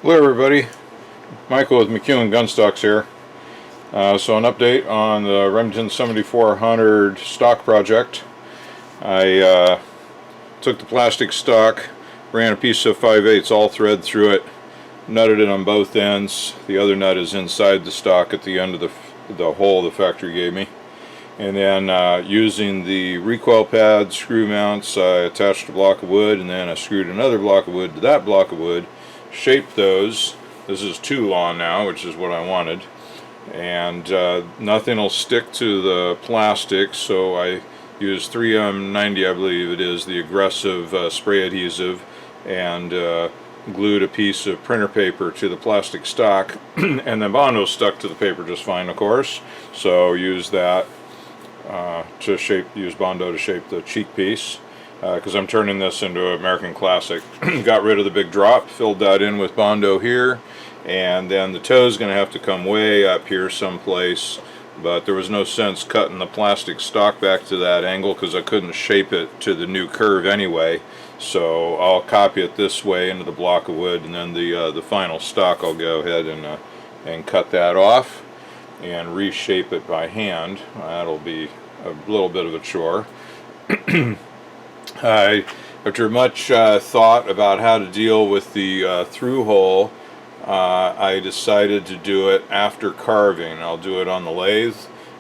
Hello everybody, Michael with McEwen Gunstocks here. So an update on the Remington 7400 stock project. I took the plastic stock, ran a piece of 5/8 all thread through it, nutted it on both ends. The other nut is inside the stock at the end of the hole the factory gave me. And then using the recoil pad screw mounts, I attached a block of wood, and then I screwed another block of wood to that block of wood, shaped those. This is 2 long now, which is what I wanted. And nothing will stick to the plastic, so I used 3M90, I believe it is, the aggressive spray adhesive, and glued a piece of printer paper to the plastic stock, and then Bondo stuck to the paper just fine, of course. So use that use Bondo to shape the cheek piece, because I'm turning this into an American Classic. Got rid of the big drop, filled that in with Bondo here, and then the toe is going to have to come way up here someplace, but there was no sense cutting the plastic stock back to that angle because I couldn't shape it to the new curve anyway. So I'll copy it this way into the block of wood, and then the final stock I'll go ahead and cut that off and reshape it by hand. That'll be a little bit of a chore. After much thought about how to deal with the through hole, I decided to do it after carving. I'll do it on the lathe,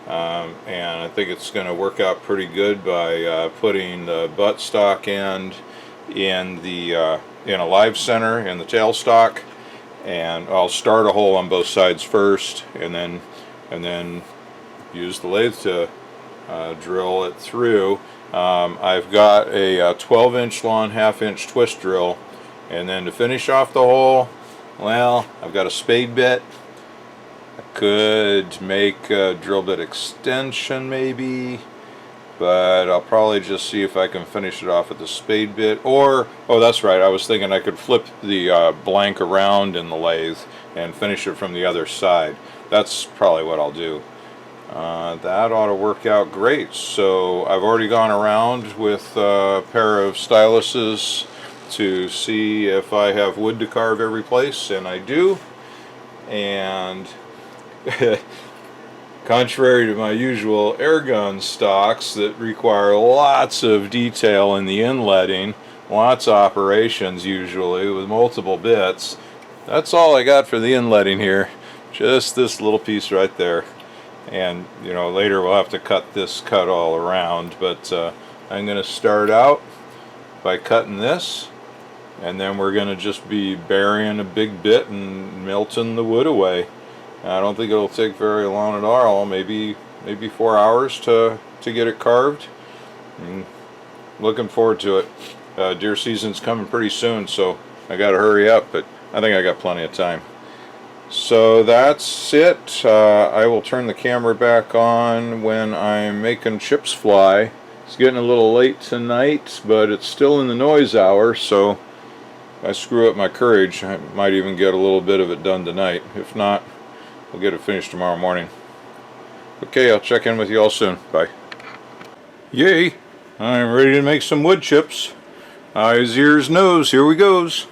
and I think it's going to work out pretty good by putting the buttstock end in a live center in the tailstock, and I'll start a hole on both sides first, and then use the lathe to drill it through. I've got a 12-inch long half-inch twist drill, and then to finish off the hole, well, I've got a spade bit. I could make a drill bit extension maybe, but I'll probably just see if I can finish it off with the spade bit. Or, oh, that's right, I was thinking I could flip the blank around in the lathe and finish it from the other side. That's probably what I'll do. That ought to work out great. So I've already gone around with a pair of styluses to see if I have wood to carve every place, and I do. And contrary to my usual airgun stocks that require lots of detail in the inletting, lots of operations usually with multiple bits, that's all I got for the inletting here. Just this little piece right there. And you know, later we'll have to cut this cut all around, but I'm going to start out by cutting this, and then we're going to just be burying a big bit and melting the wood away. I don't think it'll take very long at all, maybe 4 hours to get it carved. Looking forward to it. Deer season's coming pretty soon, so I got to hurry up, but I think I got plenty of time. So that's it. I will turn the camera back on when I'm making chips fly. It's getting a little late tonight, but it's still in the noise hour, so if I screw up my courage, I might even get a little bit of it done tonight. If not, we'll get it finished tomorrow morning. Okay, I'll check in with you all soon. Bye. Yay! I'm ready to make some wood chips. Eyes, ears, nose, here we goes.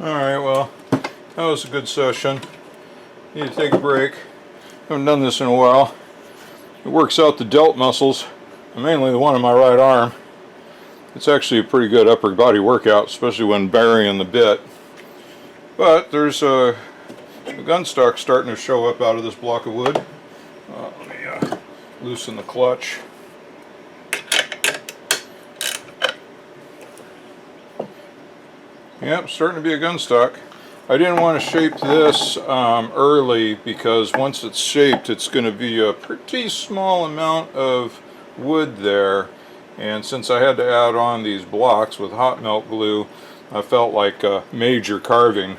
Alright, well, that was a good session. Need to take a break. Haven't done this in a while. It works out the delt muscles, mainly the one in my right arm. It's actually a pretty good upper body workout, especially when burying the bit. But there's a gun stock starting to show up out of this block of wood. Let me loosen the clutch. Yep, starting to be a gun stock. I didn't want to shape this early because once it's shaped, it's going to be a pretty small amount of wood there. And since I had to add on these blocks with hot melt glue, I felt like major carving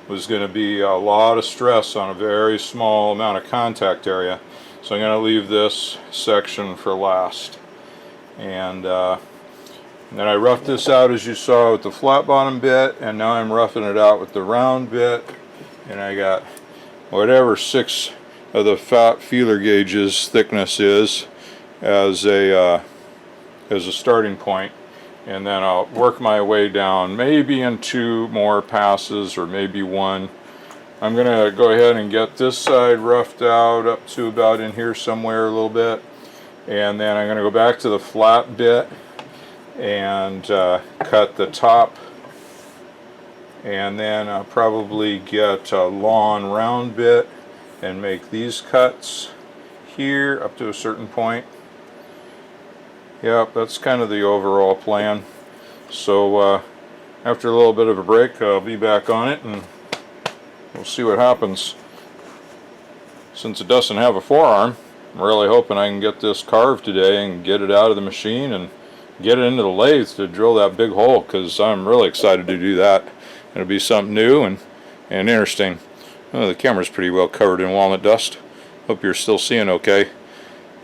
was going to be a lot of stress on a very small amount of contact area. So I'm going to leave this section for last. And then I roughed this out, as you saw, with the flat bottom bit, and now I'm roughing it out with the round bit. And I got whatever 6 of the fat feeler gauges thickness is as a starting point, and then I'll work my way down, maybe in 2 more passes or maybe 1. I'm gonna go ahead and get this side roughed out up to about in here somewhere a little bit, and then I'm gonna go back to the flat bit and cut the top, and then I'll probably get a long round bit and make these cuts here up to a certain point. Yep, that's kind of the overall plan. So after a little bit of a break, I'll be back on it and we'll see what happens. Since it doesn't have a forearm, I'm really hoping I can get this carved today and get it out of the machine and get it into the lathe to drill that big hole, because I'm really excited to do that. It'll be something new and interesting. Oh, the camera's pretty well covered in walnut dust. Hope you're still seeing okay.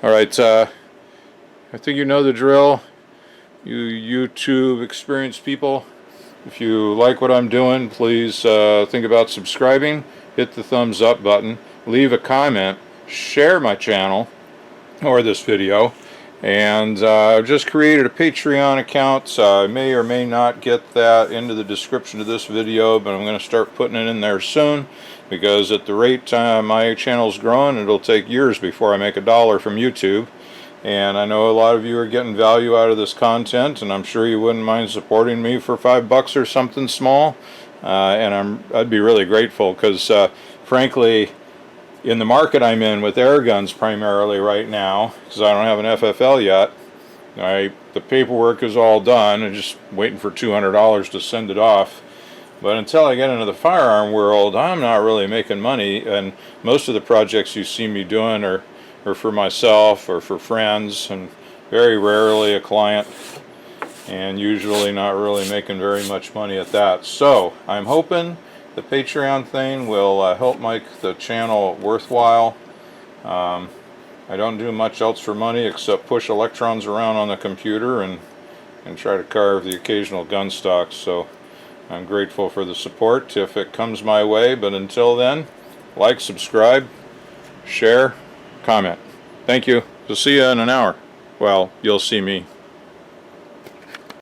Alright, I think you know the drill, you YouTube experienced people. If you like what I'm doing, please think about subscribing, hit the thumbs up button, leave a comment, share my channel or this video, and I've just created a Patreon account. I may or may not get that into the description of this video, but I'm going to start putting it in there soon, because at the rate my channel's growing, it'll take years before I make $1 from YouTube. And I know a lot of you are getting value out of this content, and I'm sure you wouldn't mind supporting me for $5 or something small. And I'd be really grateful, because frankly, in the market I'm in with air guns primarily right now, because I don't have an FFL yet, the paperwork is all done. I'm just waiting for $200 to send it off. But until I get into the firearm world, I'm not really making money, and most of the projects you see me doing are for myself or for friends, and very rarely a client, and usually not really making very much money at that. So I'm hoping the Patreon thing will help make the channel worthwhile. I don't do much else for money except push electrons around on the computer and try to carve the occasional gun stocks. So I'm grateful for the support if it comes my way, but until then, like, subscribe, share, comment. Thank you. We'll see you in an hour. Well, you'll see me.